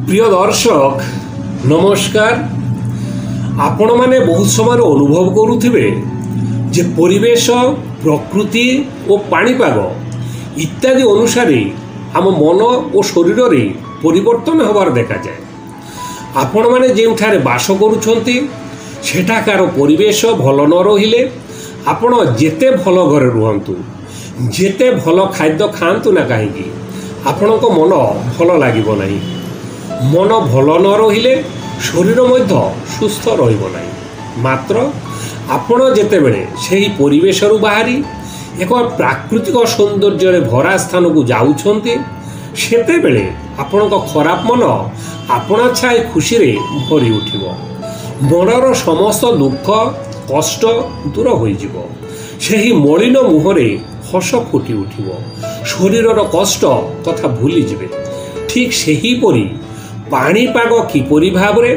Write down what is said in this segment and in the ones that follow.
प्रिय दर्शक नमस्कार। आपण माने बहुत समय अनुभव करुथिबे जे परिवेश प्रकृति और पाणीपाग इत्यादि अनुसार आम मन और शरीर रे परिवर्तन होबार देखा जाए। आपण माने जेउठारे बास करूछंती सेठाकार परिवेश भल न रहिले आपण जेते भल घरे रुहंतु जेते भल खाद्य खांतु ना कहीं आपणक मन भल लागिबो नाही। मन भल न रहिले शरीर मध्य सुस्थ रहिबो नाही। मात्र आपण जेतेबेले सेही परिवेश रु बाहरी एक प्राकृतिक सौंदर्य भरा स्थान को जाउछंती सेतेबेले आपणक खराब मन आपणा छाई खुशी रे भरी उठिबो। मनर समस्त दुख कष्ट दूर होइजिबो। सेही मलिन मुहरे हस फुटी उठिबो। शरीरर कष्ट तथा भूली जिबे। ठीक सेही परी पाणीपाग किपरि भावरे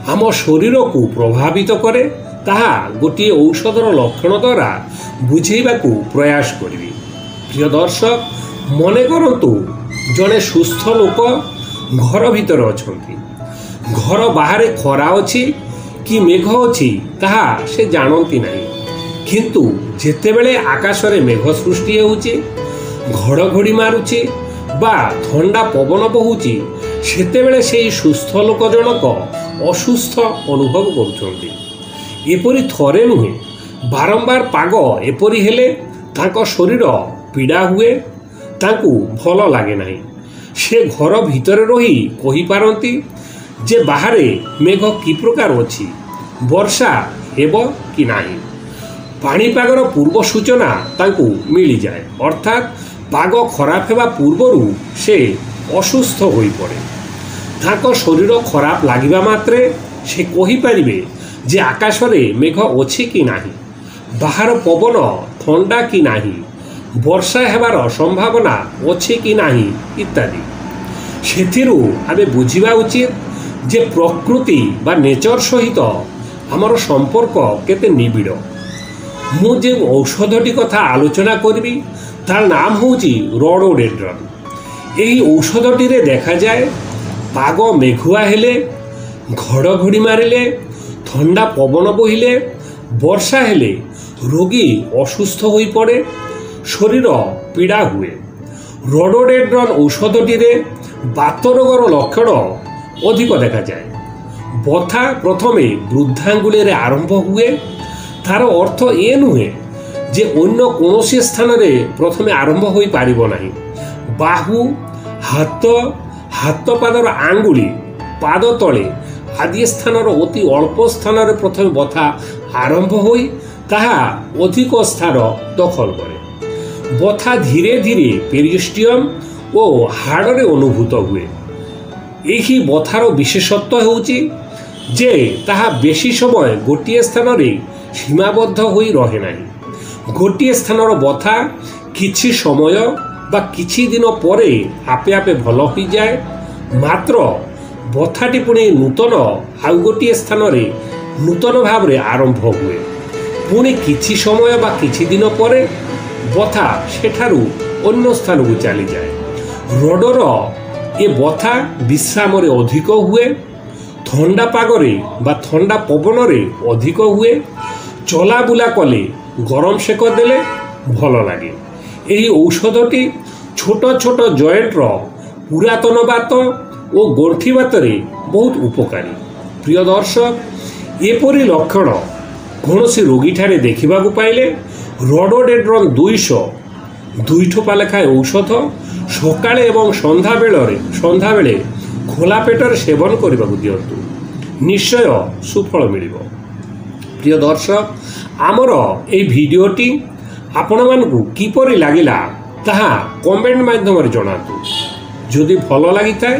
आम शरीर को प्रभावित करे ताहा गोटे औषधर लक्षण द्वारा बुझेबाकू प्रयास करिबी। प्रिय दर्शक मने करंतु जने सुस्थ लोक घर भितर अछंती, घर बाहर खरा अछि कि मेघ अछि ताहा से जानती नहीं, किंतु जेतेबेले आकाश रे मेघ सृष्टि होउची घड़घड़ी मारुची बा ठंडा पवन बहुची सेतेबेले सेही सुस्थ लोक जनक असुस्थ अनुभव करुछंती। एपरि थरे नुहे बारंबार पाग एपरि हेले तांको शरीर पीड़ा हुए, तांकू भल लागे नहीं। से घर भितरे रही कहि पारंती जे बाहरे मेघ कि प्रकार अछि, वर्षा हेबो कि नाही। पाणीपागर पूर्व सूचना तांकू मिली जाए, अर्थात पाग खराब हेबा पूर्वरु से असुस्थ होई पड़े। तांको शरीर खराब लागिबा मात्रे से कहि परिबे जे आकाश रे मेघ अछि कि नाही, बाहर पवन ठंडा कि नाही, वर्षा हेबार संभावना अछि कि नाही इत्यादि। सेथिरु आमे बुझिबा उचित जे प्रकृति बा नेचर सहित आमर संपर्क केते निबिड़। मु जे औषधटी कथा आलोचना करबी तार नाम होउची रोडोडेंड्रन। एही औषधटी रे देखा जाए पाग मेघुआ हेले, घड़घड़ी मारिले, ठंडा पवन बहिले, वर्षा हेले रोगी असुस्थ होई पड़े, शरीर पीड़ा हुए। रोडोडेंड्रन औषधटी रे बात रोगर लक्षण अधिक देखा जाए। बथा प्रथमे वृद्धांगुली रे आरंभ हुए। तार अर्थ ए नुहे जे अन्य कोनोसी स्थान रे प्रथमे आरंभ होई पारिबो नाही। बाहु हाथ हाथ पादर आंगुली पाद तले आदि स्थानर अति अल्प स्थान रे प्रथमे बथा आरंभ होई ताहा अधिक स्थान दखल करे। बथा धीरे धीरे पेरिस्टियम और हाड़ रे अनुभूत हुए। एही बथार विशेषत्व होउची जे ताहा बेसी समय गोटिए स्थान रे सीमाबद्ध होई रहे नाही। गोटिए स्थानर बथा किछि समय बा किछि दिन परे आपे आपे भल होई जाए। मात्र बथाटी पुणी नूतन आउ गोटिए स्थान रे नूतन भाव रे आरंभ हुए। पुणी किछि समय बा किछि दिन परे बथा सेठारु अन्य स्थान को चली जाए। रोडर ए बथा विश्राम रे अधिक हुए, ठंडा पागरे बा ठंडा पवन रे अधिक हुए, चला बुला कले गरम सेक देले भल लगे। एही औषधटी छोट छोट जॉइंट रो पुरातन बात और गंठी बात रे बहुत उपकारी। प्रिय दर्शक एपरी लक्षण कौनसी रोगी ठारे देखा पाइले रोडोडेंड्रन 200 ठोपा लेखाए औषध सकाळे एवं संध्या बेले खोला पेटर सेवन करने को दिंतु, निश्चय सुफल मिलिबो। प्रिय दर्शक आमर ए भिडियोटी आपण मानकु किपरि लागिला ताहा कमेंट माध्यम रे जणातु। जदि भल लागि थाए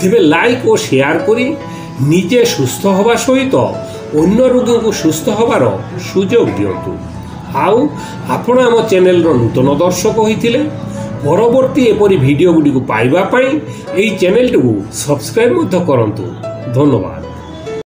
तेबे लाइक और शेयर करी निजे सुस्थ हवा सहित अन्य रोगी को सुस्थ हबार सुजोग दियंतु। आउ आपण आम चैनल रो नूतन दर्शक होइथिले परवर्ती एपरि भिडियो गुडी को पाइबा पई एई चैनल को सब्सक्राइब मध्य करंतु। धन्यवाद।